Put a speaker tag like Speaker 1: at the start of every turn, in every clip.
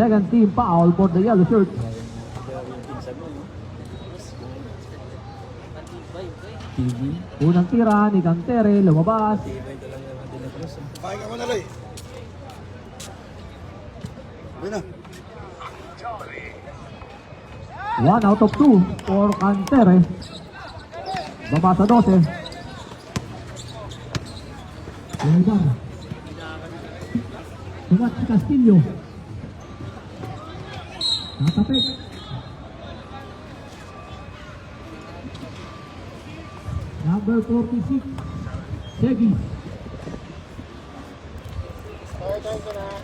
Speaker 1: Second team foul for the yellow shirt. Unang tira ni Cantere, lumabas.
Speaker 2: Pahay ka mo na, Loy. Uy na.
Speaker 1: 1 out of 2 for Cantere. Baba sa 12. Lumabas. Sumat si Castillo. Natapik. Number 46, Segui.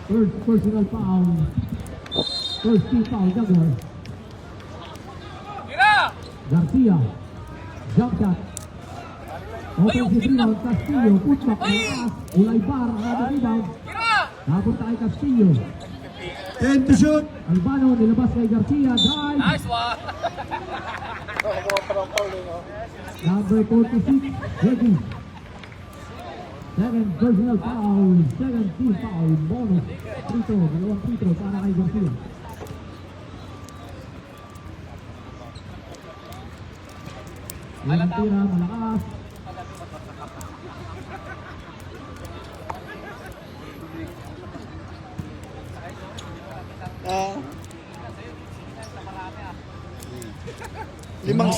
Speaker 1: First personal foul. First team foul, Jaguar. Garcia. Jump shot. Offensive rebound, Castillo. Putback, malakas. Ulaybar, another rebound. Napunta kay Castillo.
Speaker 2: 10 to shoot.
Speaker 1: Albano, nilabas kay Garcia. Drive.
Speaker 3: Nice one!
Speaker 1: Number 46, Segui. Second personal foul. Second team foul. Bonus. Free throw. Dalawang free throw para kay Garcia. Unang tira, malakas.
Speaker 2: Limang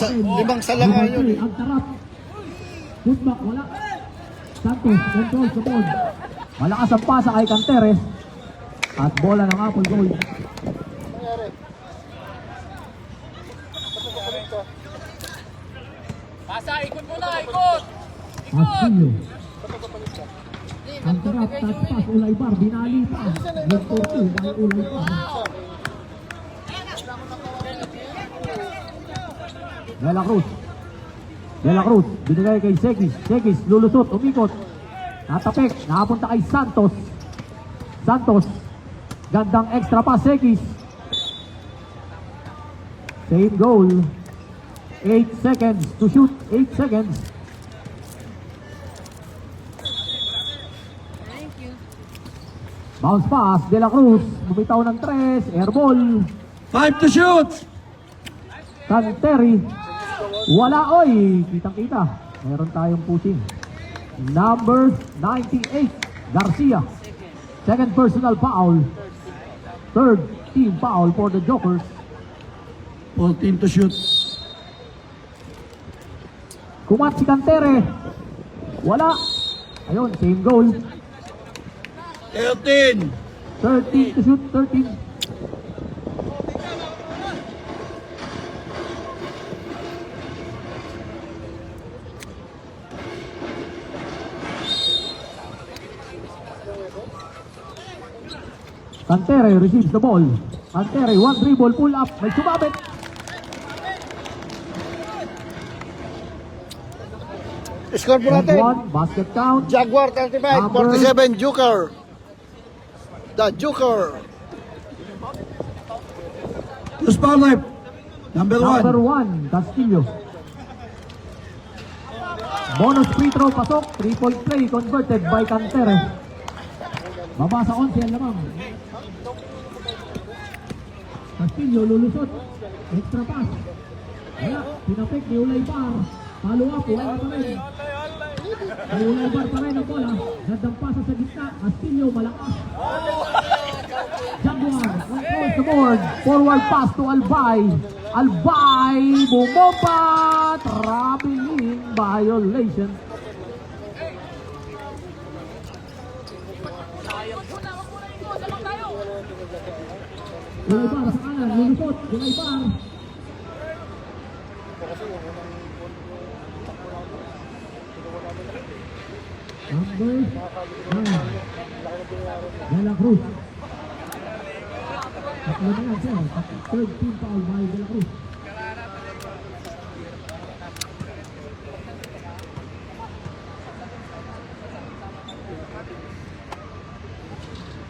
Speaker 2: salanga yun eh.
Speaker 1: Ang tarap. Putback, wala. Santos, control sa ball. Malakas ang pasa kay Cantere. At bola ng Apple Gold.
Speaker 3: Pasa, ikot mo na, ikot!
Speaker 1: Castillo. Ang tarap, touch pass, Ulaybar, binali pa. Good for two, dahil Ulaybar. De La Cruz, binigay kay Segis. Segis, lulusot, umikot. Natapik, nakapunta kay Santos. Santos, gandang extra pass, Segis. Same goal. 8 seconds to shoot, 8 seconds.
Speaker 3: Thank you.
Speaker 1: Bounce pass, De La Cruz, bumitaw ng 3, airball.
Speaker 2: 5 to shoot.
Speaker 1: Cantere. Wala, oy! Kitang-kita. Meron tayong pushing. Number 98, Garcia. Second personal foul. Third team foul for the Jokers.
Speaker 2: 14 to shoot.
Speaker 1: Kumat si Cantere. Wala. Ayun, same goal.
Speaker 2: 13.
Speaker 1: 13 to shoot, 13. Cantere receives the ball. Cantere, one dribble, pull up. May sumabit.
Speaker 2: Score po natin.
Speaker 1: One, basket count.
Speaker 2: Jaguar 35, 47, Joker. The Joker. Who's foul life? Number
Speaker 1: Number 1, Castillo. Bonus free throw, pasok. 3-point play converted by Cantere. Baba sa 11 ang lamang. Castillo lulusot. Extra pass. Wala, pinapik ni Ulaybar. Follow up, wala pa rin. May Ulaybar pa rin ang bola. Gandang pasa sa gitna. Castillo malakas. Jaguar controls the board. Forward pass to Albay. Albay bumomba. Traveling violation. Ulaybar sa kanan. Lulusot. Ulaybar. Number 9, De La Cruz. Tatlo na yan siya. Third team foul by De La Cruz.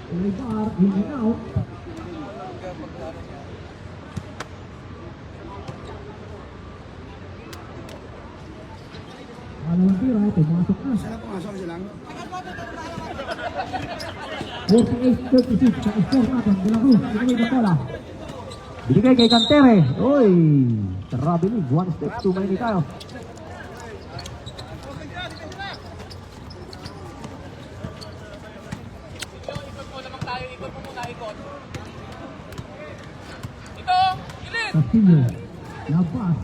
Speaker 1: Ulaybar, in and out. Dalawang tira, pumasok na.
Speaker 2: Sana pumasok silang.
Speaker 1: 48-36 sa score natin. De La Cruz, binigay ng bola. Binigay kay Cantere. Uy, traveling. One step, two many tayo.
Speaker 3: Ikot mo naman tayo. Ikot mo muna, ikot. Ito, gilid.
Speaker 1: Castillo. Love pass.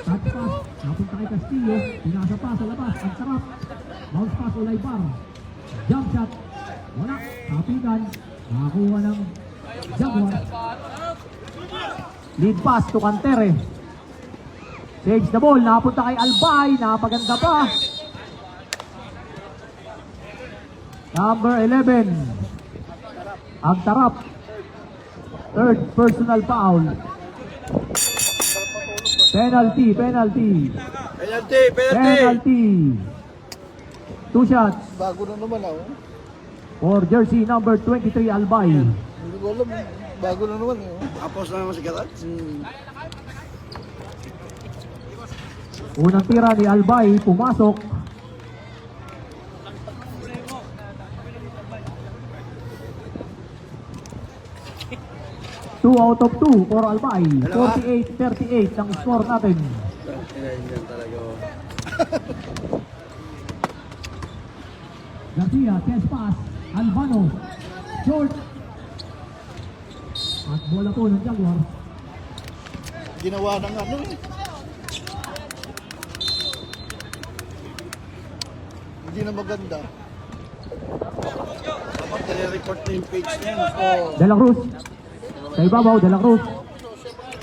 Speaker 1: Touch pass. Napunta kay Castillo. Pinasa pa sa labas. Ang sarap. Bounce pass ulay bar. Jump shot. Wala. Kapitan. Nakakuha ng Jaguar. Lead pass to Cantere. Sage the ball. Napunta kay Albay. Napaganda pa. Number 11. Ang tarap. Third personal foul. Penalty.
Speaker 2: Penalty!
Speaker 1: Penalty. Two shots
Speaker 2: Bago na naman ako.
Speaker 1: for jersey number 23 Albay.
Speaker 2: Hindi ko alam. Bago na naman eh. Tapos na naman si Garat.
Speaker 1: Unang tira ni Albay, pumasok. Two out of two for Albay. 48-38 ang score natin. Garcia, test pass. Albano. Short. At bola po ng Jaguar.
Speaker 2: Ginawa ng ano eh. Hindi na maganda. Dapat nire-report na yung page niya.
Speaker 1: De La Cruz. Sa ibabaw, De La Cruz.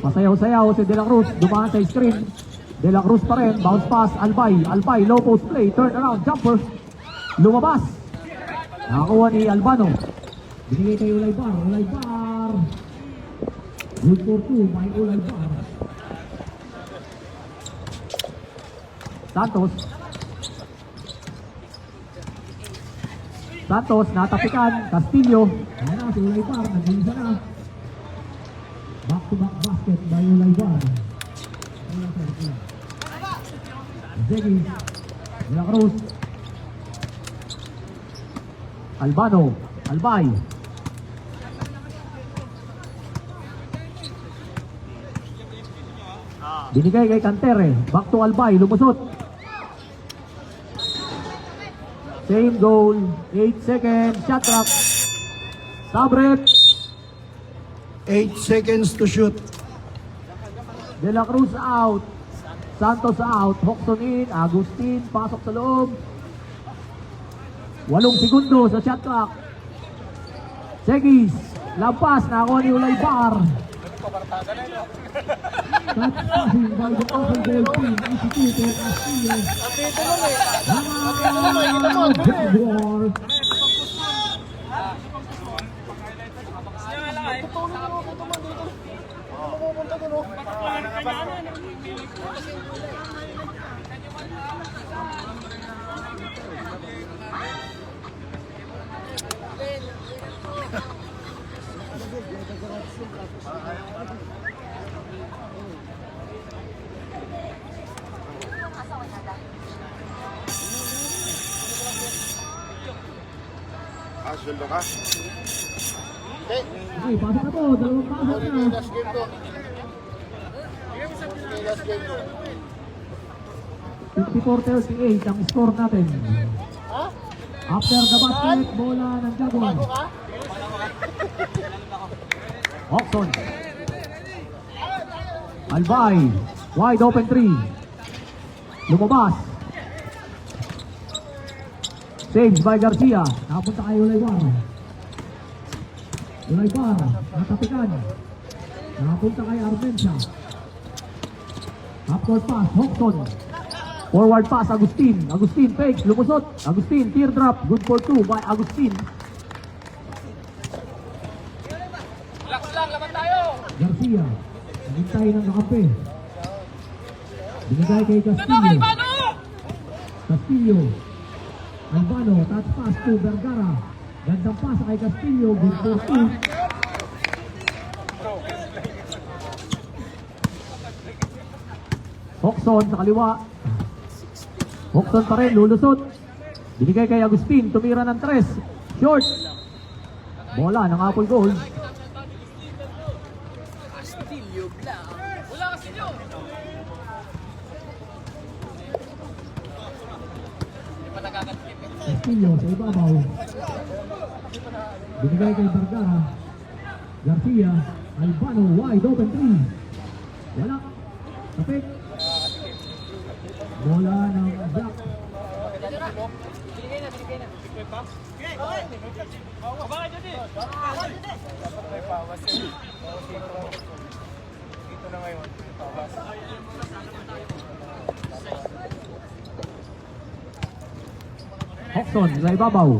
Speaker 1: Masayaw-sayaw si De La Cruz. Dumaan sa screen. De La Cruz pa rin. Bounce pass, Albay. Albay, low post play. Turn around, jumper. Lumabas. Nakakuha ni Albano. Binigay kay Ulay Bar. Ulay Bar. Good for two by Ulay Bar. Santos. Santos, natapikan. Castillo. Ayan na, si Ulay Bar. Nag-iisa na. Back-to-back basket by Ulay Bar. Zegis. De La Cruz. Albano. Albay. Binigay kay Cantere. Back to Albay. Lumusot. Same goal. 8 seconds. Shot clock. Sabrek.
Speaker 2: 8 seconds to shoot.
Speaker 1: De La Cruz out. Santos out. Hoxton in. Agustin. Pasok sa loob. 8 segundo sa shot clock. Segis. Lampas. Nakakuha ni Ulay Bar. That's passing by the open goal team. Instituto Castillo. Jaguar.
Speaker 2: Sweldo ka?
Speaker 1: Okay, pasok na po. Dalawang pasok na.
Speaker 2: Last game to. Last game to.
Speaker 1: 54-38 ang score natin. After the basket, bola ng Jaguar. Oxon. Albay. Wide open 3. Lumabas. Saved by Garcia. Nakapunta kay Ulay Bar. Ulay Bar. Natapikan. Nakapunta kay Armentia. Half-court pass. Hoxton. Forward pass. Agustin. Agustin fake. Lumusot. Agustin. Teardrop. Good for 2 by Agustin.
Speaker 3: Relax lang, laban tayo.
Speaker 1: Garcia. Nagintay ng nakampi. Binigay kay
Speaker 3: Dito
Speaker 1: Castillo.
Speaker 3: kay Bano!
Speaker 1: Castillo. Albano, touch pass to Vergara. Gandang pass kay Castillo. Good for 2. Hoxton sa kaliwa. Hoxton pa rin, lulusot. Binigay kay Agustin, tumira ng 3. Short. Bola ng Apple Gold.
Speaker 3: Castillo lang. Wala Castillo. Hindi pa nagkakatlip eh.
Speaker 1: Castillo sa ibabaw. Binigay kay Vergara. Garcia. Albano wide open 3. Wala. Tapik. Bola ng Black.
Speaker 3: Binigay na. Bakit yun eh? Dito na ngayon.
Speaker 1: Hoxton sa ibabaw.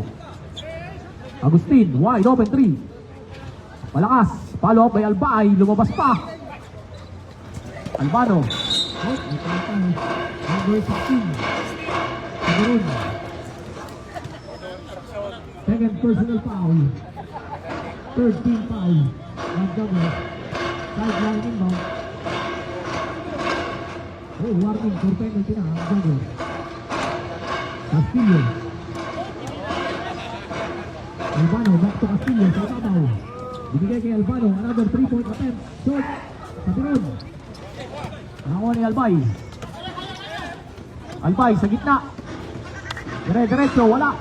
Speaker 1: Agustin wide open 3. Malakas. Follow up by Albay. Lumabas pa. Albano. Oh, may palata. Number 16. Cameroon. Second personal foul. Third team foul. Nagdagos. Sideline inbound. Oh, warning for penalty na. Nagdagos. Castillo. Albano, back to Castillo sa ibabaw. Binigay kay Albano, another 3-point attempt. Short. Cameroon. Nakuha ni Albay. Albay sa gitna. Dire-diretso, wala.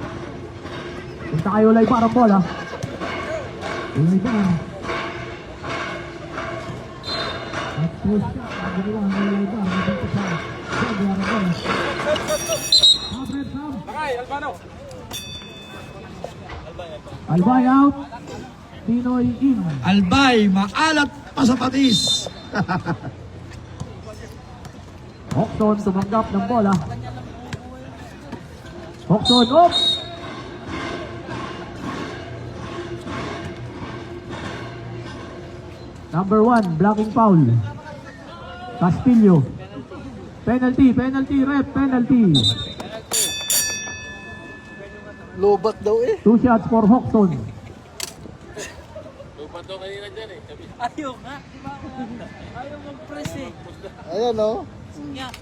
Speaker 1: Punta kayo ulay bar ang bola. Ulay bar. At post shot. Ang ginawa ng ulay bar. Dito sa Jaguar ang bola. Alfred Sam.
Speaker 3: Bakay, Albano.
Speaker 1: Albay out. Pinoy in.
Speaker 2: Albay, maalat pa sa patis.
Speaker 1: Hoxton tumanggap ng bola. Hoxton, oops! Number 1, blocking foul. Castillo. Penalty, ref, penalty.
Speaker 2: Lobat daw eh.
Speaker 1: 2 shots for Hoxton.
Speaker 3: Lupat daw kanina dyan eh.
Speaker 4: Ayaw nga. Ayaw mag-press eh.
Speaker 2: Ayan o.
Speaker 4: Yeah.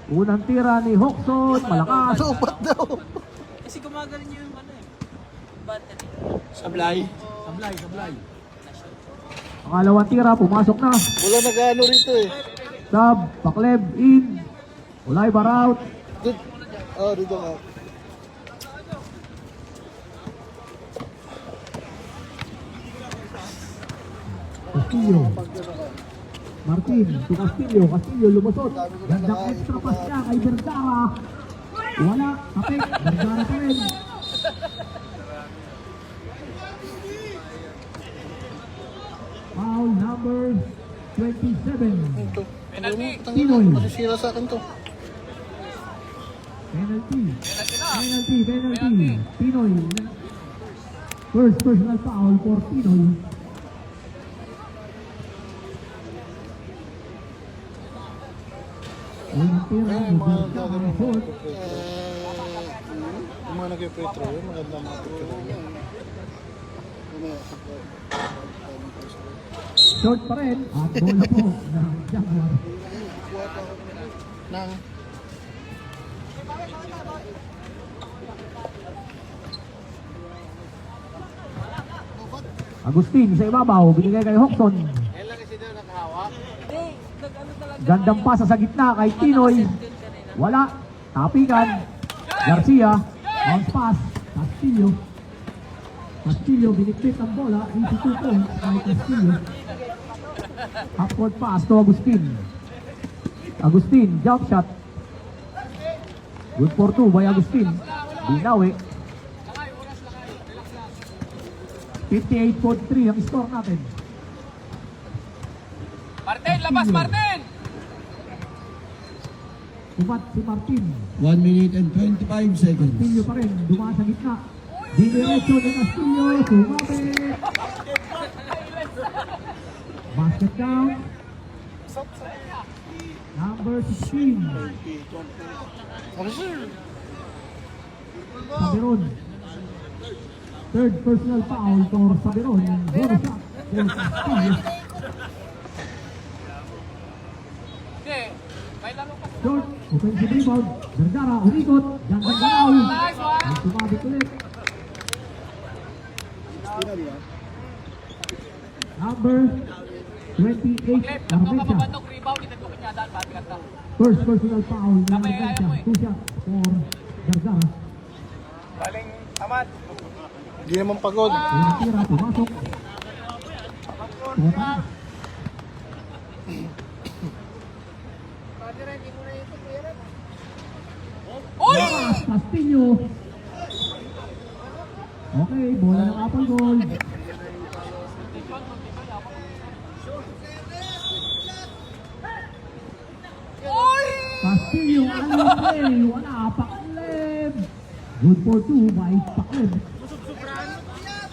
Speaker 1: Unang tira ni Hoxton, malakas.
Speaker 2: Lobat daw.
Speaker 4: Kasi gumagaling yung ano eh. Battery.
Speaker 2: Sablay.
Speaker 1: Pangalawang tira, pumasok na.
Speaker 2: Wala nag-ano rito eh.
Speaker 1: Sub, Pakleb, in. Ulay bar out.
Speaker 2: Dito. Oh, dito nga.
Speaker 1: Castillo. Martin to Castillo. Castillo lumusot. Gandang extra pass niya kay Vergara. Wala. Kapit. Vergara pa rin. Foul number 27.
Speaker 2: Ito.
Speaker 3: Penalty.
Speaker 1: Pinoy.
Speaker 2: Masisira sa akin to.
Speaker 1: Penalty. Pinoy. First personal foul for Pinoy. Unang tira
Speaker 2: Ay,
Speaker 1: ni
Speaker 2: mga
Speaker 1: Vergara
Speaker 2: gagawin mo.
Speaker 1: short.
Speaker 2: Yung mga nag-free throw yun, maganda mga picture yun.
Speaker 1: Short pa rin. At bola po ng Jaguar.
Speaker 2: Nang
Speaker 1: Agustin sa ibabaw. Binigay kay Hoxton.
Speaker 3: Yan lang kasi daw nakahawak.
Speaker 4: Hindi. Nag-ano talaga.
Speaker 1: Gandang pasa sa gitna kay Pinoy. Wala. Tapikan. Garcia. Bounce pass. Castillo. Castillo binikpit ang bola. 82 points kay Castillo. Upward pass to Agustin. Agustin, jump shot. Good for 2 by Agustin. Binawi. 58-43 ang score natin.
Speaker 3: Martin, labas Martin!
Speaker 1: Umat si Martin.
Speaker 2: 1 minute and 25 seconds.
Speaker 1: Castillo pa rin, dumaan sa gitna. Diretso ni Castillo, sumabit. Basket down. Number 16.
Speaker 2: Ano sir?
Speaker 1: Sabiron. Third personal foul for Sabiron. Zero shot for Castillo.
Speaker 3: Hindi, may laro pa.
Speaker 1: Short, offensive rebound. Vergara, umikot. Gandang galaw.
Speaker 3: Nice one!
Speaker 1: Ay sumabit ulit. Number 28,
Speaker 3: Clip, naku ka
Speaker 1: Armencia.
Speaker 3: mabandok rebound, itin ko kinyadaan, bad ka ta.
Speaker 1: First personal foul ng
Speaker 3: Kamay,
Speaker 1: Armencia.
Speaker 3: ayaw mo eh.
Speaker 1: 2 shots for Gargara.
Speaker 3: Baling amat.
Speaker 2: Hindi naman pagod.
Speaker 1: Yung tira, pumasok. Teka.
Speaker 3: Uy!
Speaker 1: Castillo. Okay, bola ng apple goal.
Speaker 3: Uy!
Speaker 1: Castillo, ano play? Wala, Pakleb. Good for 2 by Pakleb.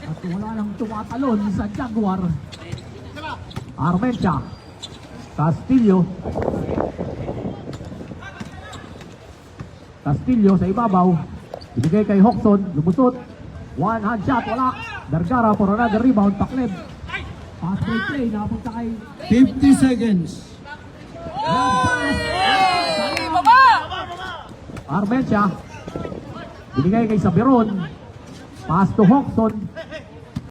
Speaker 1: At wala nang tumatalon sa Jaguar. Armencia. Castillo. Castillo sa ibabaw. Binigay kay Hoxton. Lumusot. One hand shot. Wala. Vergara for another rebound. Pakleb. Pass break play. Napunta kay
Speaker 2: 50 seconds.
Speaker 3: Uy! Baba!
Speaker 1: Armencia. Binigay kay Sabiron. Pass to Hoxton.